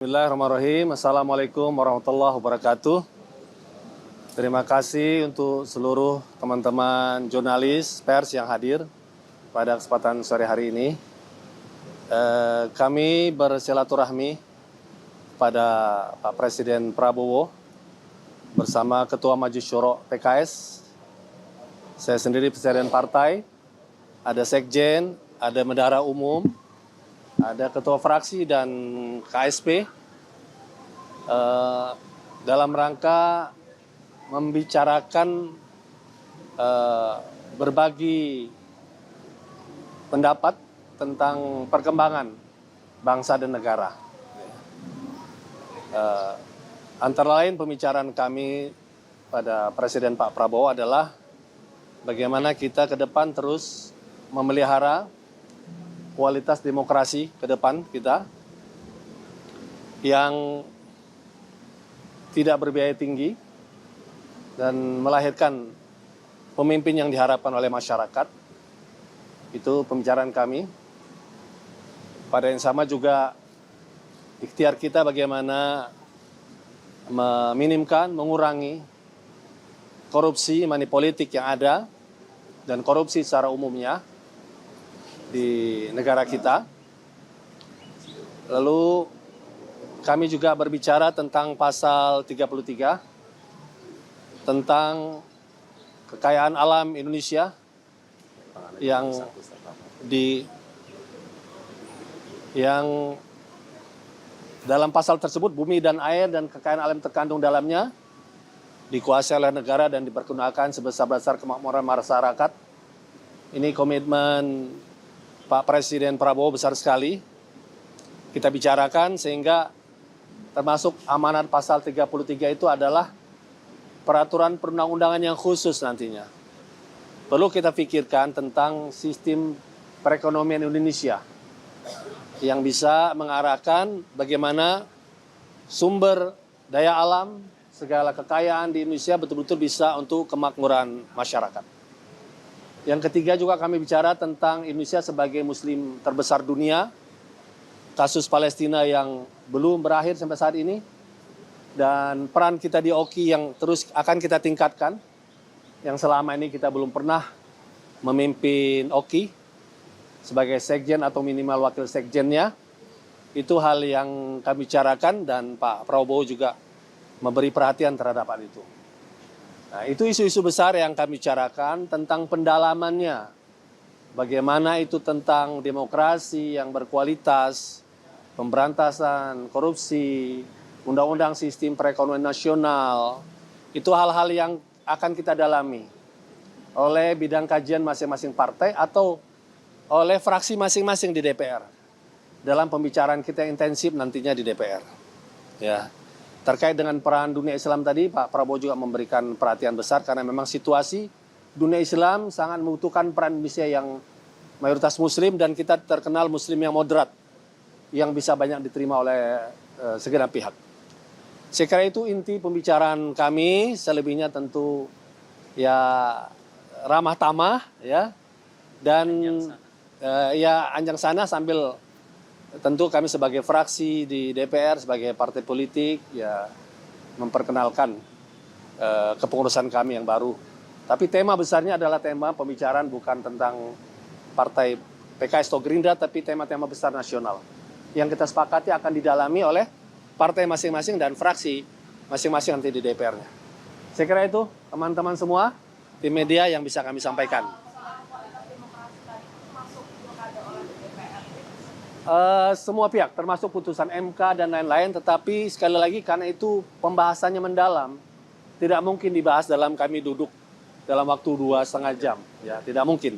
Bismillahirrahmanirrahim. Assalamualaikum warahmatullahi wabarakatuh. Terima kasih untuk seluruh teman-teman jurnalis pers yang hadir pada kesempatan sore hari ini. Kami bersilaturahmi pada Pak Presiden Prabowo bersama Ketua Majelis Syuro PKS. Saya sendiri Presiden Partai, ada Sekjen, ada Bendahara Umum, ada Ketua Fraksi dan KSP dalam rangka membicarakan berbagi pendapat tentang perkembangan bangsa dan negara. Antara lain pembicaraan kami pada Presiden Pak Prabowo adalah bagaimana kita ke depan terus memelihara kualitas demokrasi ke depan kita yang tidak berbiaya tinggi dan melahirkan pemimpin yang diharapkan oleh masyarakat. Itu pembicaraan kami. Pada yang sama juga ikhtiar kita bagaimana meminimkan, mengurangi korupsi, money politik yang ada dan korupsi secara umumnya di negara kita. Lalu kami juga berbicara tentang pasal 33 tentang kekayaan alam Indonesia yang dalam pasal tersebut bumi dan air dan kekayaan alam terkandung dalamnya dikuasai oleh negara dan dipergunakan sebesar-besar kemakmuran masyarakat. Ini komitmen Pak Presiden Prabowo besar sekali kita bicarakan, sehingga termasuk amanat pasal 33 itu adalah peraturan perundang-undangan yang khusus nantinya. Perlu kita pikirkan tentang sistem perekonomian Indonesia yang bisa mengarahkan bagaimana sumber daya alam, segala kekayaan di Indonesia betul-betul bisa untuk kemakmuran masyarakat. Yang ketiga juga kami bicara tentang Indonesia sebagai muslim terbesar dunia, kasus Palestina yang belum berakhir sampai saat ini, dan peran kita di OKI yang terus akan kita tingkatkan, yang selama ini kita belum pernah memimpin OKI sebagai sekjen atau minimal wakil sekjennya. Itu hal yang kami bicarakan dan Pak Prabowo juga memberi perhatian terhadap hal itu. Nah, itu isu-isu besar yang kami bicarakan tentang pendalamannya. Bagaimana itu tentang demokrasi yang berkualitas, pemberantasan korupsi, undang-undang sistem perekonomian nasional. Itu hal-hal yang akan kita dalami oleh bidang kajian masing-masing partai atau oleh fraksi masing-masing di DPR. Dalam pembicaraan kita yang intensif nantinya di DPR. Ya. Terkait dengan peran dunia Islam tadi, Pak Prabowo juga memberikan perhatian besar karena memang situasi dunia Islam sangat membutuhkan peran Indonesia yang mayoritas muslim dan kita terkenal muslim yang moderat yang bisa banyak diterima oleh segenap pihak. Saya kira itu inti pembicaraan kami, selebihnya tentu ya ramah tamah ya dan ya anjang sana sambil tentu kami sebagai fraksi di DPR, sebagai partai politik, ya memperkenalkan kepengurusan kami yang baru. Tapi tema besarnya adalah tema pembicaraan bukan tentang partai PKS atau Gerindra, tapi tema-tema besar nasional. Yang kita sepakati akan didalami oleh partai masing-masing dan fraksi masing-masing nanti di DPR-nya. Saya kira itu teman-teman semua, tim media yang bisa kami sampaikan. Semua pihak, termasuk putusan MK dan lain-lain, tetapi sekali lagi karena itu pembahasannya mendalam, tidak mungkin dibahas dalam kami duduk dalam waktu 2,5 jam, ya tidak mungkin.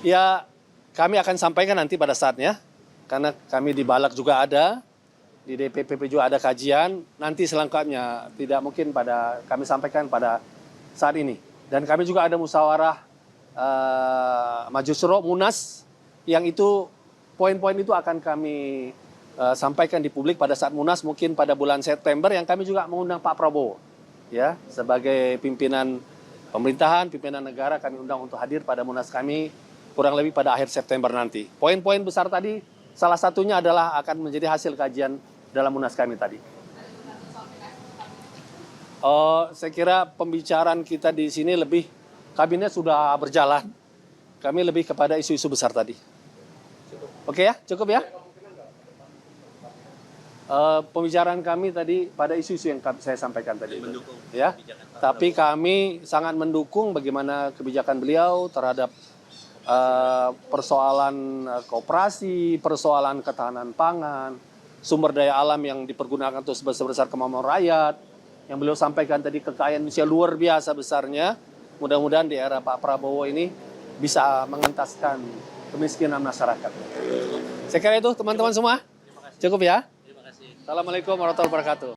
Ya kami akan sampaikan nanti pada saatnya, karena kami di Balak juga ada, di DPP juga ada kajian, nanti selengkapnya tidak mungkin kami sampaikan pada saat ini. Dan kami juga ada musyawarah Majelis Syuro Munas, yang itu poin-poin itu akan kami sampaikan di publik pada saat Munas mungkin pada bulan September, yang kami juga mengundang Pak Prabowo ya sebagai pimpinan pemerintahan, pimpinan negara, kami undang untuk hadir pada Munas kami kurang lebih pada akhir September nanti. Poin-poin besar tadi salah satunya adalah akan menjadi hasil kajian dalam munas kami tadi. Saya kira pembicaraan kita di sini lebih, kabinet sudah berjalan, kami lebih kepada isu-isu besar tadi. Oke ya, cukup ya? Pembicaraan kami tadi pada isu-isu yang saya sampaikan tadi. Mendukung ya. Tapi kami sangat mendukung bagaimana kebijakan beliau terhadap persoalan koperasi, persoalan ketahanan pangan, sumber daya alam yang dipergunakan untuk sebesar-besar kemampuan rakyat. Yang beliau sampaikan tadi, kekayaan Indonesia luar biasa besarnya. Mudah-mudahan di era Pak Prabowo ini bisa mengentaskan kemiskinan masyarakat. Saya kira itu teman-teman semua. Cukup ya. Assalamualaikum warahmatullahi wabarakatuh.